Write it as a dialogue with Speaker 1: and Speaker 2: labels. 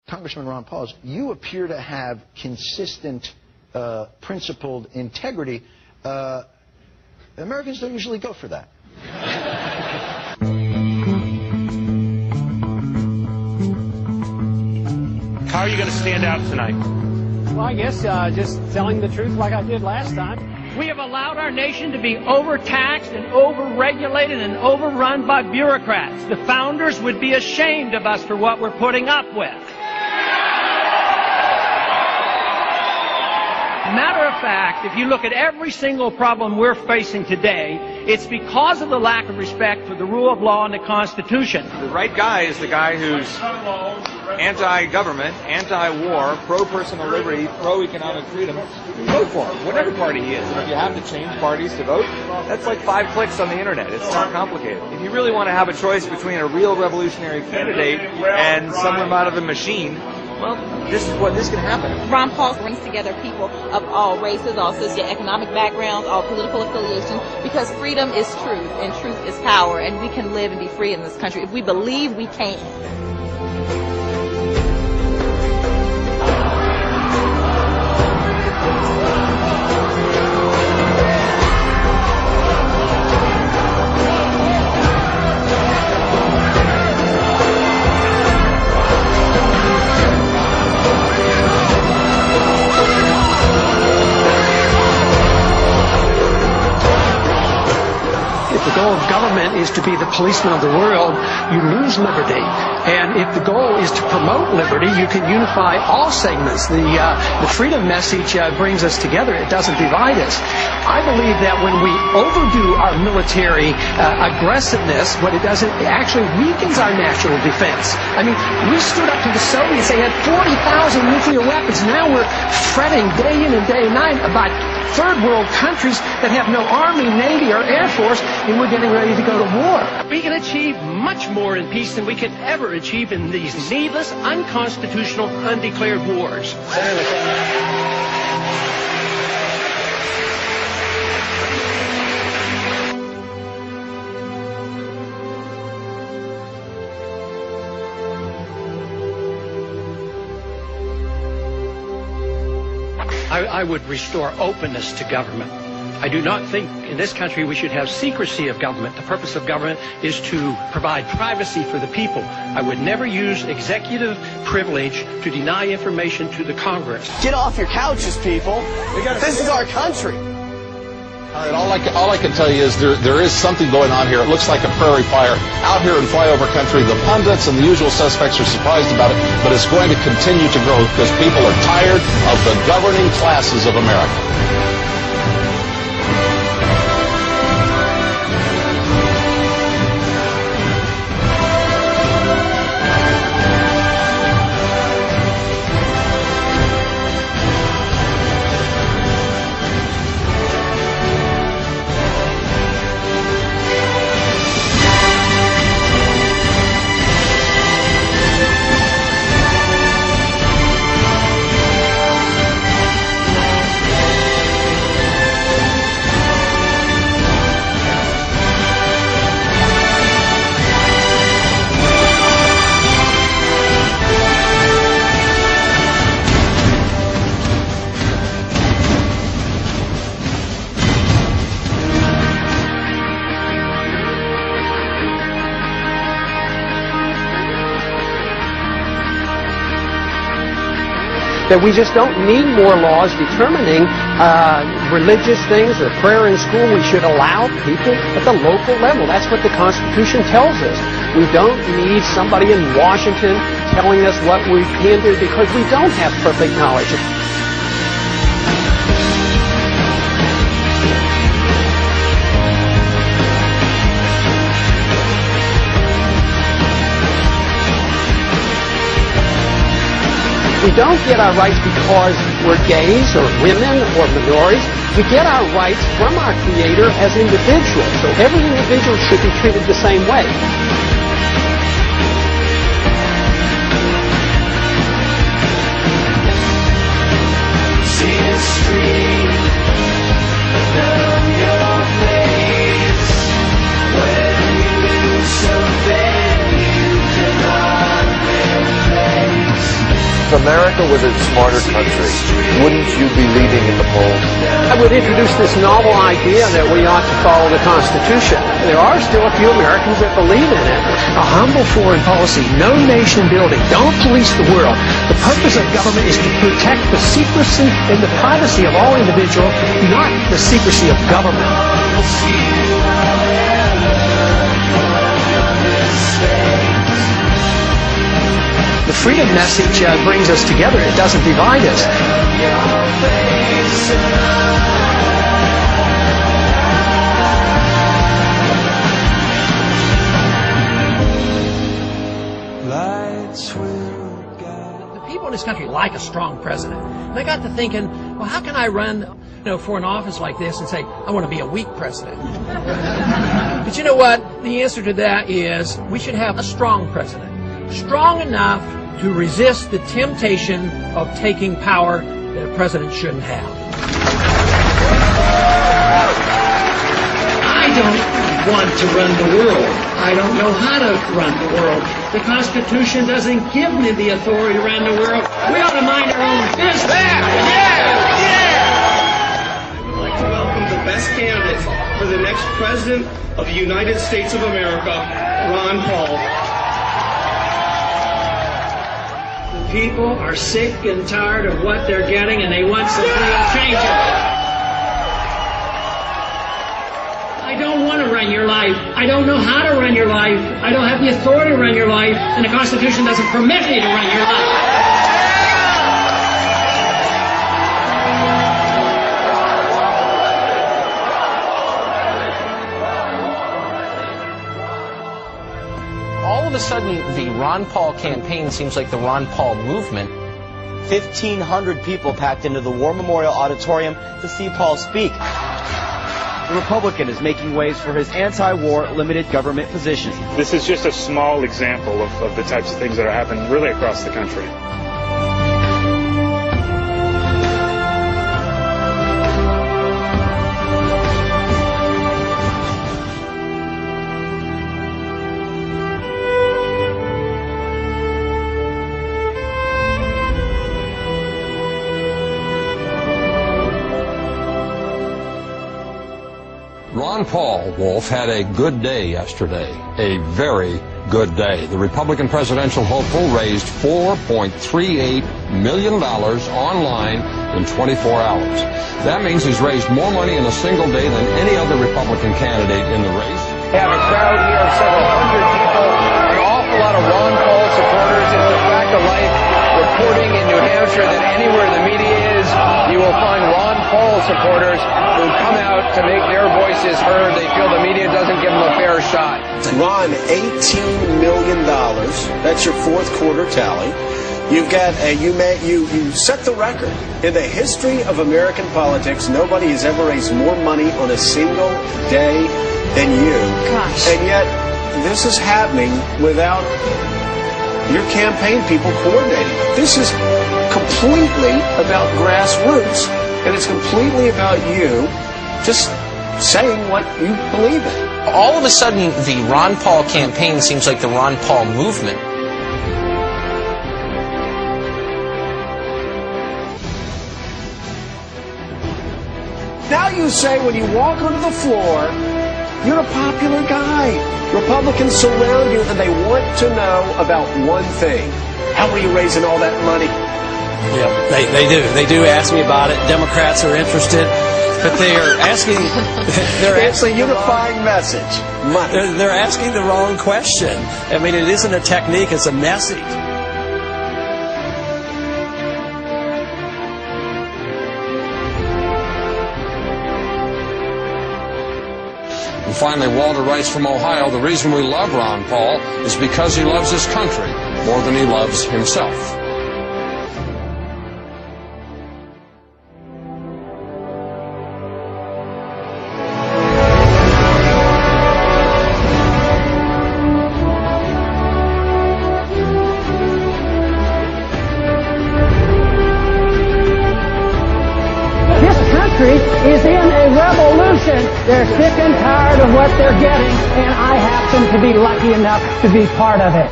Speaker 1: Congressman Ron Pauls, you appear to have consistent, principled integrity. Americans don't usually go for that.
Speaker 2: How are you going to stand out tonight?
Speaker 3: Well, I guess just telling the truth like I did last time. We have allowed our nation to be overtaxed and overregulated and overrun by bureaucrats. The founders would be ashamed of us for what we're putting up with. Matter of fact, if you look at every single problem we're facing today, it's because of the lack of respect for the rule of law and the Constitution.
Speaker 4: The right guy is the guy who's anti-government, anti-war, pro-personal liberty, pro-economic freedom. Vote for him, whatever party he is. And if you have to change parties to vote, that's like 5 clicks on the internet. It's not complicated. If you really want to have a choice between a real revolutionary candidate and someone out of a machine, well, this can happen.
Speaker 5: Ron Pauls brings together people of all races, all socioeconomic backgrounds, all political affiliations, because freedom is truth, and truth is power, and we can live and be free in this country if we believe we can.
Speaker 3: The goal of government is to be the policeman of the world, you lose liberty. And if the goal is to promote liberty, you can unify all segments. The freedom message brings us together. It doesn't divide us. I believe that when we overdo our military aggressiveness, what it does, it actually weakens our national defense. I mean, we stood up to the Soviets. They had 40,000 nuclear weapons. Now we're fretting day in and day night about third world countries that have no army, navy, or air force, and we're getting ready to go to war. We can achieve much more in peace than we can ever achieve in these needless, unconstitutional, undeclared wars. I would restore openness to government. I do not think in this country we should have secrecy of government. The purpose of government is to provide privacy for the people. I would never use executive privilege to deny information to the Congress.
Speaker 6: Get off your couches, people. This is our country.
Speaker 7: All I can tell you is there is something going on here. It looks like a prairie fire out here in flyover country. The pundits and the usual suspects are surprised about it, but it's going to continue to grow because people are tired of the governing classes of America.
Speaker 3: That we just don't need more laws determining religious things or prayer in school. We should allow people at the local level. That's what the Constitution tells us. We don't need somebody in Washington telling us what we can do because we don't have perfect knowledge. We don't get our rights because we're gays or women or minorities. We get our rights from our Creator as individuals. So every individual should be treated the same way.
Speaker 8: See the street, know your face. When you lose something you cannot replace.
Speaker 9: America was a smarter country, wouldn't you be leading in the polls?
Speaker 3: I would introduce this novel idea that we ought to follow the Constitution. There are still a few Americans that believe in it. A humble foreign policy, no nation building, don't police the world. The purpose of government is to protect the secrecy and the privacy of all individuals, not the secrecy of government. The freedom message brings us together. It doesn't divide us. The people in this country like a strong president. And they got to thinking, well, how can I run for an office like this and say, I want to be a weak president? But you know what? The answer to that is we should have a strong president. Strong enough to resist the temptation of taking power that a president shouldn't have. I don't want to run the world. I don't know how to run the world. The Constitution doesn't give me the authority to run the world. We ought to mind our own business.
Speaker 6: I would like to welcome the best candidate for the next President of the United States of America, Ron Paul.
Speaker 3: People are sick and tired of what they're getting, and they want some real changes. I don't want to run your life. I don't know how to run your life. I don't have the authority to run your life, and the Constitution doesn't permit me to run your life.
Speaker 10: All of a sudden, the Ron Paul campaign seems like the Ron Paul movement.
Speaker 11: 1,500 people packed into the War Memorial Auditorium to see Paul speak. The Republican is making waves for his anti-war limited government position.
Speaker 12: This is just a small example of the types of things that are happening really across the country.
Speaker 7: Ron Paul, Wolf, had a good day yesterday, a very good day. The Republican presidential hopeful raised $4.38 million online in 24 hours. That means he's raised more money in a single day than any other Republican candidate in the race.
Speaker 4: We have a crowd here of several hundred people, an awful lot of Ron Paul supporters. It's a fact of life reporting in New Hampshire that anywhere the media is, you will find Ron Paul supporters who come out to make their voices heard. They feel the media doesn't give them a fair shot.
Speaker 6: Ron, $18 million. That's your fourth quarter tally. You've got you set the record in the history of American politics. Nobody has ever raised more money on a single day than you.
Speaker 5: Gosh.
Speaker 6: And yet this is happening without your campaign people coordinating. This is completely about grassroots, and it's completely about you just saying what you believe in.
Speaker 10: All of a sudden, the Ron Paul campaign seems like the Ron Paul movement.
Speaker 6: Now you say when you walk onto the floor, you're a popular guy. Republicans surround you and they want to know about one thing. How are you raising all that money?
Speaker 11: Yeah, they do. They do ask me about it. Democrats are interested, but they are asking.
Speaker 6: It's a unifying message. Money.
Speaker 11: They're asking the wrong question. I mean, it isn't a technique; it's a message.
Speaker 7: And finally, Walter writes from Ohio, the reason we love Ron Paul is because he loves his country more than he loves himself.
Speaker 3: Is in a revolution. They're sick and tired of what they're getting, and I happen to be lucky enough to be part of it.